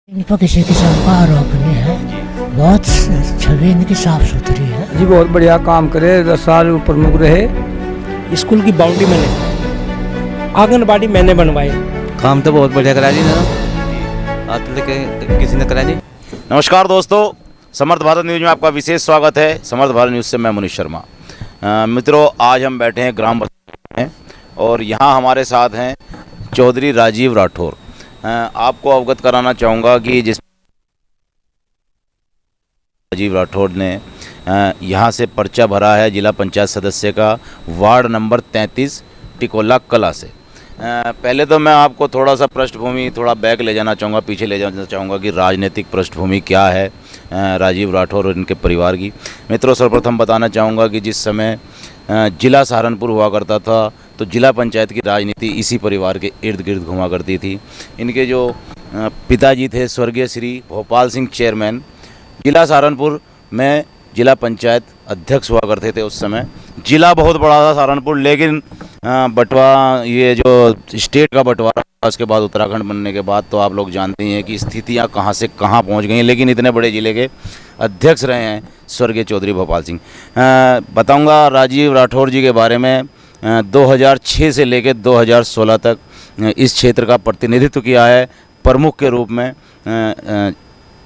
इन पर किसी किस्म का आरोप नहीं है। बहुत छवि इनकी साफ सुथरी है जी। बहुत बढ़िया काम करे, 10 साल प्रमुख रहे। स्कूल की बाउंड्री मैंने, आंगनबाड़ी मैंने बनवाई। काम तो बहुत बढ़िया करा जी ना, आज तक किसी ने करा जी। नमस्कार दोस्तों, समर्थ भारत न्यूज़ में आपका विशेष स्वागत है। समर्थ भारत न्यूज़ से मैं मनीष शर्मा। मित्रों, आज हम बैठे हैं ग्राम में और यहाँ हमारे साथ हैं चौधरी राजीव राठौर। आपको अवगत कराना चाहूँगा कि जिस राजीव राठौर ने यहाँ से पर्चा भरा है जिला पंचायत सदस्य का, वार्ड नंबर 33 टिकोला कला से। पहले तो मैं आपको थोड़ा सा पृष्ठभूमि, थोड़ा बैक ले जाना चाहूँगा, पीछे ले जाना चाहूँगा कि राजनीतिक पृष्ठभूमि क्या है राजीव राठौर और इनके परिवार की। मित्रों, सर्वप्रथम बताना चाहूँगा कि जिस समय जिला सहारनपुर हुआ करता था तो जिला पंचायत की राजनीति इसी परिवार के इर्द गिर्द घुमा करती थी। इनके जो पिताजी थे स्वर्गीय श्री भोपाल सिंह चेयरमैन, जिला सहारनपुर में जिला पंचायत अध्यक्ष हुआ करते थे। उस समय जिला बहुत बड़ा था सहारनपुर, लेकिन ये जो स्टेट का बंटवारा उसके बाद उत्तराखंड बनने के बाद तो आप लोग जानते ही हैं कि स्थितियां कहां से कहां पहुंच गई हैं। लेकिन इतने बड़े ज़िले के अध्यक्ष रहे हैं स्वर्गीय चौधरी भोपाल सिंह। बताऊंगा राजीव राठौर जी के बारे में। 2006 से लेकर 2016 तक इस क्षेत्र का प्रतिनिधित्व किया है प्रमुख के रूप में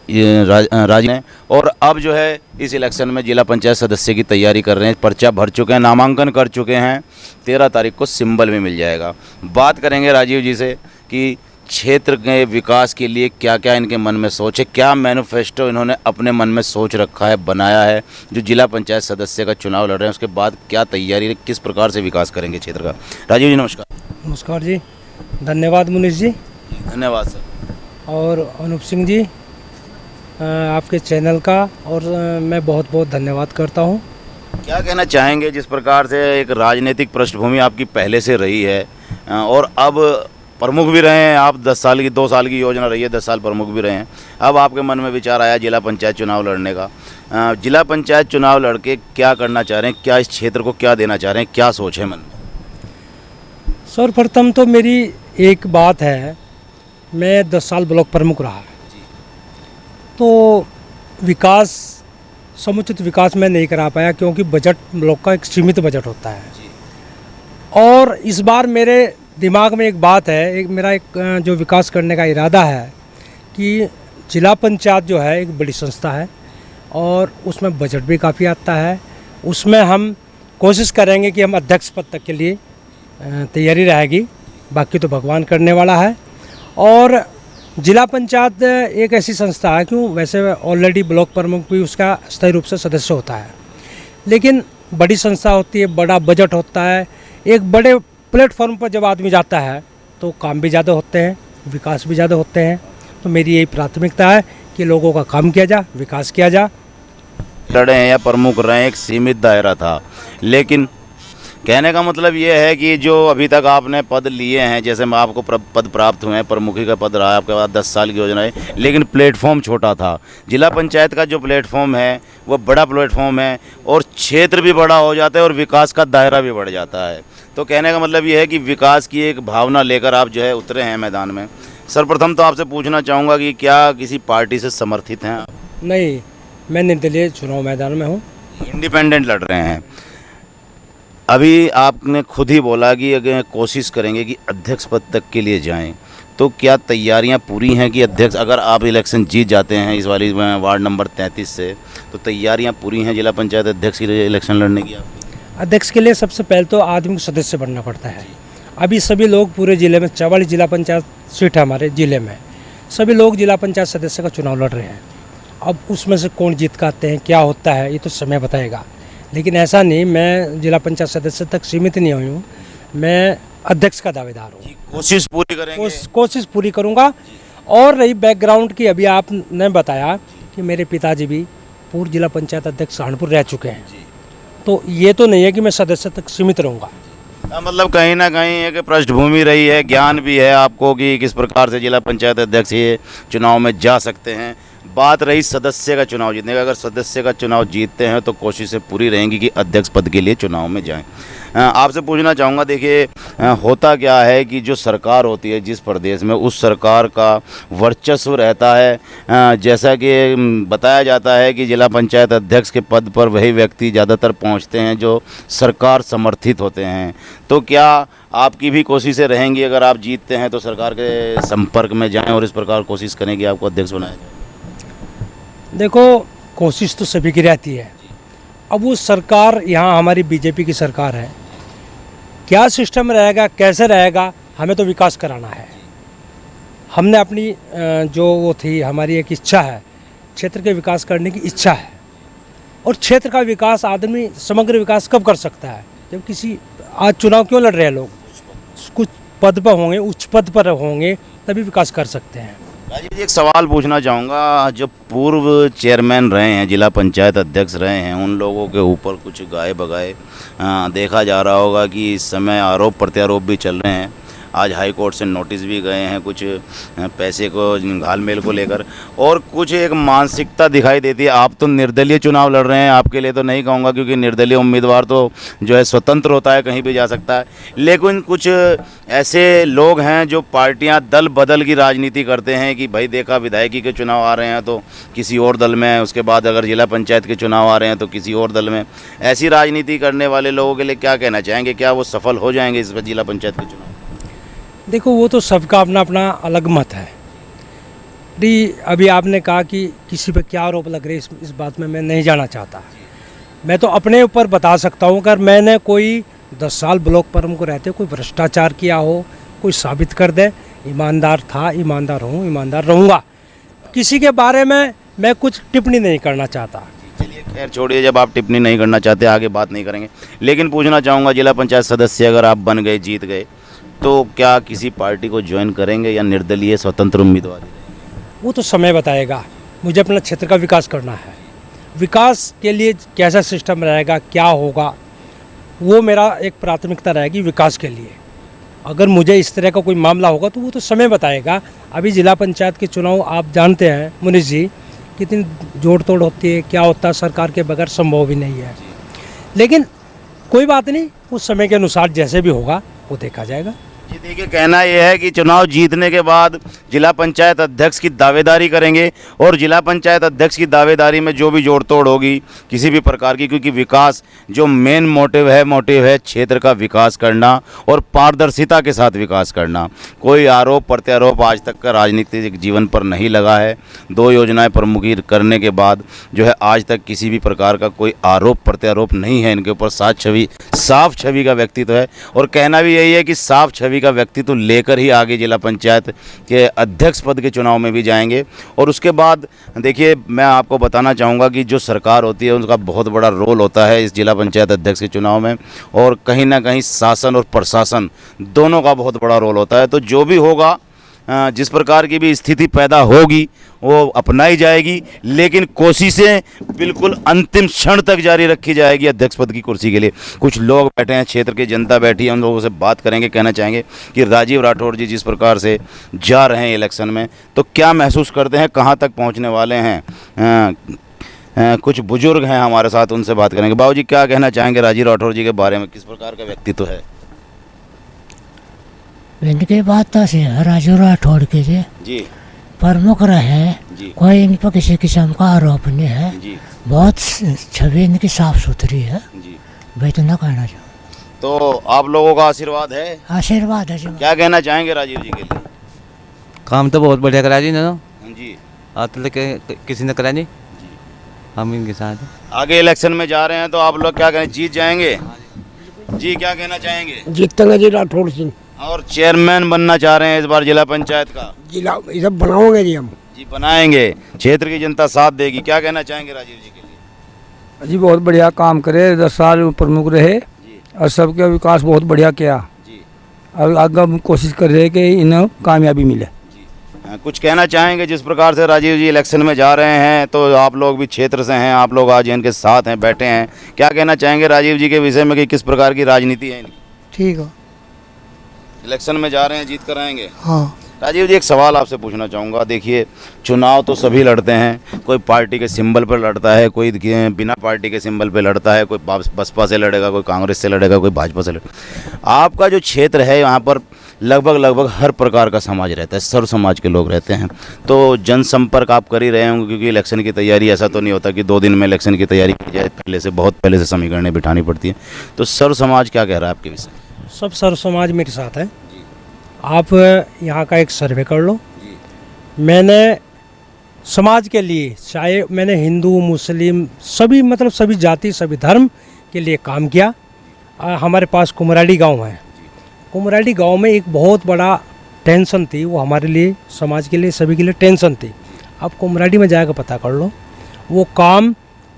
राज ने, और अब जो है इस इलेक्शन में जिला पंचायत सदस्य की तैयारी कर रहे हैं। पर्चा भर चुके हैं, नामांकन कर चुके हैं। 13 तारीख को सिंबल भी मिल जाएगा। बात करेंगे राजीव जी से कि क्षेत्र के विकास के लिए क्या क्या इनके मन में सोच है, क्या मैनिफेस्टो इन्होंने अपने मन में सोच रखा है, बनाया है। जो जिला पंचायत सदस्य का चुनाव लड़ रहे हैं उसके बाद क्या तैयारी है, किस प्रकार से विकास करेंगे क्षेत्र का। राजीव जी नमस्कार। नमस्कार जी, धन्यवाद मुनीष जी। धन्यवाद सर। और अनूप सिंह जी, आपके चैनल का और मैं बहुत बहुत धन्यवाद करता हूँ। क्या कहना चाहेंगे जिस प्रकार से एक राजनीतिक पृष्ठभूमि आपकी पहले से रही है और अब प्रमुख भी रहे हैं आप, 2 साल की योजना रही है, 10 साल प्रमुख भी रहे हैं। अब आपके मन में विचार आया जिला पंचायत चुनाव लड़ने का। जिला पंचायत चुनाव लड़के क्या करना चाह रहे हैं, क्या इस क्षेत्र को क्या देना चाह रहे हैं, क्या सोच है मन में? सर्वप्रथम तो मेरी एक बात है, मैं 10 साल ब्लॉक प्रमुख रहा, तो विकास, समुचित विकास मैं नहीं करा पाया क्योंकि बजट ब्लॉक का एक सीमित बजट होता है। और इस बार मेरे दिमाग में एक बात है, मेरा जो विकास करने का इरादा है कि जिला पंचायत जो है एक बड़ी संस्था है और उसमें बजट भी काफ़ी आता है। उसमें हम कोशिश करेंगे कि हम अध्यक्ष पद तक के लिए तैयारी रहेगी, बाकी तो भगवान करने वाला है। और जिला पंचायत एक ऐसी संस्था है, क्यों वैसे ऑलरेडी ब्लॉक प्रमुख भी उसका स्थायी रूप से सदस्य होता है, लेकिन बड़ी संस्था होती है, बड़ा बजट होता है। एक बड़े प्लेटफॉर्म पर जब आदमी जाता है तो काम भी ज़्यादा होते हैं, विकास भी ज़्यादा होते हैं। तो मेरी यही प्राथमिकता है कि लोगों का काम किया जा, विकास किया जा। लड़े हैं या प्रमुख रहे, एक सीमित दायरा था, लेकिन कहने का मतलब ये है कि जो अभी तक आपने पद लिए हैं, जैसे मैं आपको पद प्राप्त हुए हैं, प्रमुखी का पद रहा आपके बाद 10 साल की योजना है, लेकिन प्लेटफॉर्म छोटा था। जिला पंचायत का जो प्लेटफॉर्म है वो बड़ा प्लेटफॉर्म है और क्षेत्र भी बड़ा हो जाता है और विकास का दायरा भी बढ़ जाता है। तो कहने का मतलब ये है कि विकास की एक भावना लेकर आप जो है उतरे हैं मैदान में। सर्वप्रथम तो आपसे पूछना चाहूँगा कि क्या किसी पार्टी से समर्थित हैं आप? नहीं, मैं निर्दलीय चुनाव मैदान में हूँ, इंडिपेंडेंट लड़ रहे हैं। अभी आपने खुद ही बोला कि अगर कोशिश करेंगे कि अध्यक्ष पद तक के लिए जाएं, तो क्या तैयारियां पूरी हैं कि अध्यक्ष, अगर आप इलेक्शन जीत जाते हैं इस वाली वार्ड नंबर 33 से, तो तैयारियां पूरी हैं जिला पंचायत अध्यक्ष के लिए इलेक्शन लड़ने की? अध्यक्ष के लिए सबसे पहले तो आदमी को सदस्य बनना पड़ता है। अभी सभी लोग पूरे ज़िले में 44 जिला पंचायत सीट है हमारे ज़िले में, सभी लोग जिला पंचायत सदस्य का चुनाव लड़ रहे हैं। अब उसमें से कौन जीत कर आते हैं, क्या होता है, ये तो समय बताएगा। लेकिन ऐसा नहीं, मैं जिला पंचायत सदस्य तक सीमित नहीं हुई हूँ, मैं अध्यक्ष का दावेदार हूँ। कोशिश पूरी करेंगे? कोशिश पूरी करूँगा। और रही बैकग्राउंड की, अभी आपने बताया कि मेरे पिताजी भी पूर्व जिला पंचायत अध्यक्ष सहारनपुर रह चुके हैं, तो ये तो नहीं है कि मैं सदस्य तक सीमित रहूँगा। मतलब कहीं ना कहीं एक पृष्ठभूमि रही है, ज्ञान भी है आपको कि किस प्रकार से जिला पंचायत अध्यक्ष ये चुनाव में जा सकते हैं। बात रही सदस्य का चुनाव जीतने का, अगर सदस्य का चुनाव जीतते हैं तो कोशिशें पूरी रहेंगी कि अध्यक्ष पद के लिए चुनाव में जाएं। आपसे पूछना चाहूँगा, देखिए होता क्या है कि जो सरकार होती है जिस प्रदेश में, उस सरकार का वर्चस्व रहता है। जैसा कि बताया जाता है कि जिला पंचायत अध्यक्ष के पद पर वही व्यक्ति ज़्यादातर पहुंचते हैं जो सरकार समर्थित होते हैं। तो क्या आपकी भी कोशिशें रहेंगी, अगर आप जीतते हैं तो सरकार के संपर्क में जाएं और इस प्रकार कोशिश करें कि आपको अध्यक्ष बनाया जाए? देखो, कोशिश तो सभी की रहती है। अब वो सरकार, यहाँ हमारी बीजेपी की सरकार है, क्या सिस्टम रहेगा, कैसे रहेगा, हमें तो विकास कराना है। हमने अपनी जो वो थी, हमारी एक इच्छा है, क्षेत्र के विकास करने की इच्छा है। और क्षेत्र का विकास आदमी समग्र विकास कब कर सकता है? जब किसी, आज चुनाव क्यों लड़ रहे हैं लोग? कुछ पद पर होंगे, उच्च पद पर होंगे, तभी विकास कर सकते हैं। राजीव जी, एक सवाल पूछना चाहूँगा, जो पूर्व चेयरमैन रहे हैं, जिला पंचायत अध्यक्ष रहे हैं, उन लोगों के ऊपर कुछ गाए बगाए देखा जा रहा होगा कि इस समय आरोप प्रत्यारोप भी चल रहे हैं। आज हाई कोर्ट से नोटिस भी गए हैं कुछ पैसे को, घालमेल को लेकर, और कुछ एक मानसिकता दिखाई देती है। आप तो निर्दलीय चुनाव लड़ रहे हैं, आपके लिए तो नहीं कहूँगा क्योंकि निर्दलीय उम्मीदवार तो जो है स्वतंत्र होता है, कहीं भी जा सकता है, लेकिन कुछ ऐसे लोग हैं जो पार्टियां दल बदल की राजनीति करते हैं कि भाई देखा विधायकी के चुनाव आ रहे हैं तो किसी और दल में, उसके बाद अगर जिला पंचायत के चुनाव आ रहे हैं तो किसी और दल में। ऐसी राजनीति करने वाले लोगों के लिए क्या कहना चाहेंगे? क्या वो सफल हो जाएंगे इस जिला पंचायत के चुनाव? देखो, वो तो सबका अपना अपना अलग मत है। अभी आपने कहा कि किसी पे क्या आरोप लग रहे, इस बात में मैं नहीं जाना चाहता। मैं तो अपने ऊपर बता सकता हूँ, अगर मैंने कोई 10 साल ब्लॉक प्रमुख रहते कोई भ्रष्टाचार किया हो, कोई साबित कर दे, ईमानदार था, ईमानदार हूँ, ईमानदार रहूँगा। किसी के बारे में मैं कुछ टिप्पणी नहीं करना चाहता। चलिए खैर छोड़िए, जब आप टिप्पणी नहीं करना चाहते आगे बात नहीं करेंगे, लेकिन पूछना चाहूँगा, जिला पंचायत सदस्य अगर आप बन गए, जीत गए, तो क्या किसी पार्टी को ज्वाइन करेंगे या निर्दलीय स्वतंत्र उम्मीदवार? वो तो समय बताएगा। मुझे अपना क्षेत्र का विकास करना है। विकास के लिए कैसा सिस्टम रहेगा, क्या होगा, वो मेरा एक प्राथमिकता रहेगी विकास के लिए। अगर मुझे इस तरह का कोई मामला होगा तो वो तो समय बताएगा। अभी जिला पंचायत के चुनाव आप जानते हैं मुनीष जी, कितनी जोड़ तोड़ होती है, क्या होता है, सरकार के बगैर संभव भी नहीं है। लेकिन कोई बात नहीं, उस समय के अनुसार जैसे भी होगा वो देखा जाएगा। जी देखिए, कहना यह है कि चुनाव जीतने के बाद जिला पंचायत अध्यक्ष की दावेदारी करेंगे, और जिला पंचायत अध्यक्ष की दावेदारी में जो भी जोड़ तोड़ होगी किसी भी प्रकार की, क्योंकि विकास जो मेन मोटिव है क्षेत्र का विकास करना और पारदर्शिता के साथ विकास करना। कोई आरोप प्रत्यारोप आज तक का राजनीतिक जीवन पर नहीं लगा है। 2 योजनाएं प्रमुखी करने के बाद जो है आज तक किसी भी प्रकार का कोई आरोप प्रत्यारोप नहीं है इनके ऊपर। साफ छवि का व्यक्तित्व है, और कहना भी यही है कि साफ छवि का व्यक्तित्व लेकर ही आगे जिला पंचायत के अध्यक्ष पद के चुनाव में भी जाएंगे। और उसके बाद देखिए, मैं आपको बताना चाहूँगा कि जो सरकार होती है उसका बहुत बड़ा रोल होता है इस जिला पंचायत अध्यक्ष के चुनाव में, और कहीं ना कहीं शासन और प्रशासन दोनों का बहुत बड़ा रोल होता है। तो जो भी होगा, जिस प्रकार की भी स्थिति पैदा होगी वो अपनाई जाएगी, लेकिन कोशिशें बिल्कुल अंतिम क्षण तक जारी रखी जाएगी अध्यक्ष पद की कुर्सी के लिए। कुछ लोग बैठे हैं, क्षेत्र की जनता बैठी है, उन लोगों से बात करेंगे। कहना चाहेंगे कि राजीव राठौड़ जी जिस प्रकार से जा रहे हैं इलेक्शन में, तो क्या महसूस करते हैं, कहाँ तक पहुँचने वाले हैं? कुछ बुजुर्ग हैं हमारे साथ, उनसे बात करेंगे। बाबू जी, क्या कहना चाहेंगे राजीव राठौड़ जी के बारे में? किस प्रकार का व्यक्तित्व है? इनकी बात तो से राजू राठौड़ के जी प्रमुख रहे, कोई इन पर किसी किस्म का आरोप नहीं है जी। बहुत छवि इनकी साफ सुथरी है जी, भाई, तो ना कहना चाहूँ। तो आप लोगों का आशीर्वाद है? आशीर्वाद है जी। क्या कहना चाहेंगे राजीव जी के लिए? काम तो बहुत बढ़िया करा जी ना जी, आज तक किसी ने करा नहीं, हम इनके साथ हैं। आगे इलेक्शन में जा रहे हैं तो आप लोग क्या कहें, जीत जाएंगे? जी, क्या कहना चाहेंगे? जीतेंगे जी राठौड़ सिंह। और चेयरमैन बनना चाह रहे हैं इस बार जिला पंचायत का? जिला ये सब बनाओगे जी हम। जी बनाएंगे, क्षेत्र की जनता साथ देगी। क्या कहना चाहेंगे राजीव जी के लिए? जी बहुत बढ़िया काम करे, 10 साल प्रमुख रहे जी और सबका विकास बहुत बढ़िया किया। जी और आगे हम कोशिश कर रहे हैं कि इन्हें कामयाबी मिले। जी, कुछ कहना चाहेंगे? जिस प्रकार से राजीव जी इलेक्शन में जा रहे हैं, तो आप लोग भी क्षेत्र से हैं, आप लोग आज इनके साथ हैं, बैठे हैं, क्या कहना चाहेंगे राजीव जी के विषय में कि किस प्रकार की राजनीति है इनकी? ठीक है। इलेक्शन में जा रहे हैं, जीत कर आएंगे। हाँ। राजीव जी, एक सवाल आपसे पूछना चाहूँगा। देखिए, चुनाव तो सभी लड़ते हैं, कोई पार्टी के सिंबल पर लड़ता है, कोई बिना पार्टी के सिंबल पे लड़ता है, कोई बसपा से लड़ेगा, कोई कांग्रेस से लड़ेगा, कोई भाजपा से लड़ेगा। आपका जो क्षेत्र है यहाँ पर लगभग हर प्रकार का समाज रहता है, सर्व समाज के लोग रहते हैं, तो जनसंपर्क आप कर ही रहे होंगे, क्योंकि इलेक्शन की तैयारी ऐसा तो नहीं होता कि 2 दिन में इलेक्शन की तैयारी की जाए, बहुत पहले से समीकरणें बिठानी पड़ती हैं। तो सर्व समाज क्या कह रहा है आपके विषय? सब सर्व समाज मेरे साथ है। आप यहाँ का एक सर्वे कर लो। मैंने समाज के लिए, चाहे मैंने हिंदू मुस्लिम सभी मतलब सभी जाति सभी धर्म के लिए काम किया। हमारे पास कुमराडी गांव है। कुमराडी गांव में एक बहुत बड़ा टेंशन थी, वो हमारे लिए समाज के लिए सभी के लिए टेंशन थी। आप कुमराडी में जाकर पता कर लो, वो काम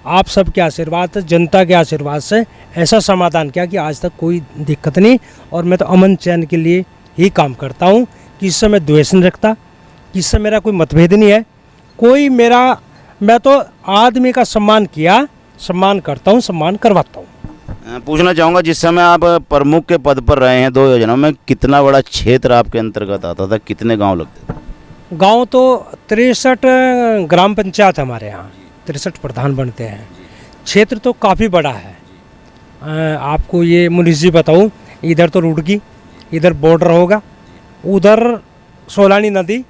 आप सबके आशीर्वाद से, जनता के आशीर्वाद से ऐसा समाधान किया कि आज तक कोई दिक्कत नहीं। और मैं तो अमन चैन के लिए ही काम करता हूँ, किसी से मैं द्वेष नहीं रखता, किसी से मेरा कोई मतभेद नहीं है, मैं तो आदमी का सम्मान किया, सम्मान करता हूँ, सम्मान करवाता हूँ। पूछना चाहूँगा, जिस समय आप प्रमुख के पद पर रहे हैं 2 योजनाओं में, कितना बड़ा क्षेत्र आपके अंतर्गत आता था, कितने गांव लगते थे? गांव तो 63 ग्राम पंचायत हमारे यहाँ, 63 प्रधान बनते हैं। क्षेत्र तो काफ़ी बड़ा है। आपको ये मुनीष जी बताऊँ, इधर तो रुड़की, इधर बॉर्डर होगा, उधर सोलानी नदी,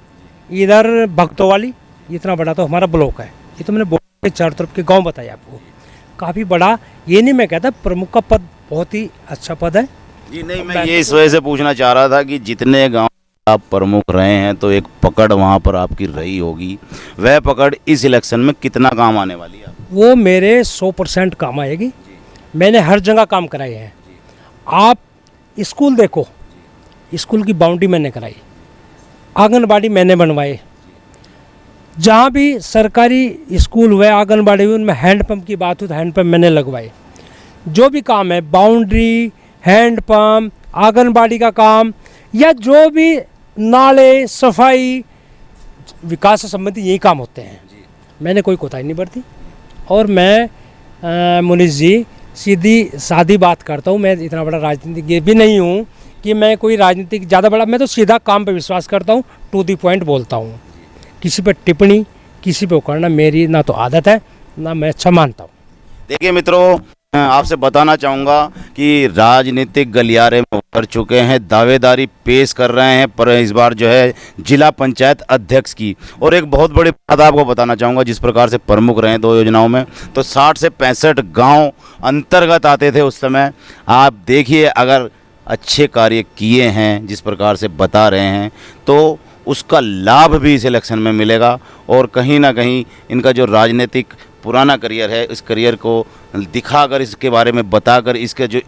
इधर भक्तोवाली, इतना बड़ा तो हमारा ब्लॉक है। ये तो मैंने बॉर्डर के चारों तरफ के गांव बताए आपको, काफ़ी बड़ा। ये नहीं मैं कहता, प्रमुख का पद बहुत ही अच्छा पद है जी। नहीं, मैं ये इस वजह से पूछना चाह रहा था कि जितने गांव आप प्रमुख रहे हैं तो एक पकड़ वहां पर आपकी रही होगी, वह पकड़ इस इलेक्शन में कितना काम आने वाली है? वो मेरे 100% काम आएगी। मैंने हर जगह काम कराए हैं। आप स्कूल देखो, स्कूल की बाउंड्री मैंने कराई, आंगनबाड़ी मैंने बनवाए, जहाँ भी सरकारी स्कूल हुए, आंगनबाड़ी हुई, उनमें हैंडपम्प की बात हुई तो हैंडपम्प मैंने लगवाए। जो भी काम है, बाउंड्री, हैंडपम्प, आंगनबाड़ी का काम, या जो भी नाले, सफाई, विकास से संबंधित यही काम होते हैं। मैंने कोई कोताही नहीं बरती। और मैं मुनीष जी सीधी सादी बात करता हूँ। मैं इतना बड़ा राजनीतिज्ञ भी नहीं हूँ कि मैं कोई राजनीतिक ज़्यादा बड़ा, मैं तो सीधा काम पे विश्वास करता हूँ, टू दी पॉइंट बोलता हूँ। किसी पे टिप्पणी, किसी पे करना मेरी ना तो आदत है, ना मैं अच्छा मानता हूँ। देखिए मित्रों, आपसे बताना चाहूँगा कि राजनीतिक गलियारे में उतर चुके हैं, दावेदारी पेश कर रहे हैं, पर इस बार जो है जिला पंचायत अध्यक्ष की। और एक बहुत बड़ी बात आपको बताना चाहूँगा, जिस प्रकार से प्रमुख रहे 2 योजनाओं में, तो 60 से 65 गांव अंतर्गत आते थे उस समय। आप देखिए, अगर अच्छे कार्य किए हैं जिस प्रकार से बता रहे हैं, तो उसका लाभ भी इस इलेक्शन में मिलेगा। और कहीं ना कहीं इनका जो राजनीतिक पुराना करियर है, इस करियर को दिखाकर, इसके बारे में बताकर, इसके जो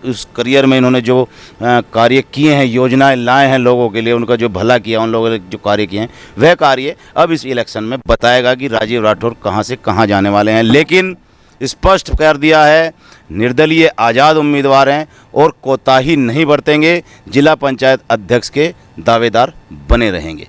उस करियर में इन्होंने जो कार्य किए हैं, योजनाएं लाए हैं लोगों के लिए, उनका जो भला किया, उन लोगों ने जो कार्य किए हैं, वह कार्य अब इस इलेक्शन में बताएगा कि राजीव राठौर कहां से कहां जाने वाले हैं। लेकिन स्पष्ट कर दिया है, निर्दलीय आज़ाद उम्मीदवार हैं और कोताही नहीं बरतेंगे, जिला पंचायत अध्यक्ष के दावेदार बने रहेंगे।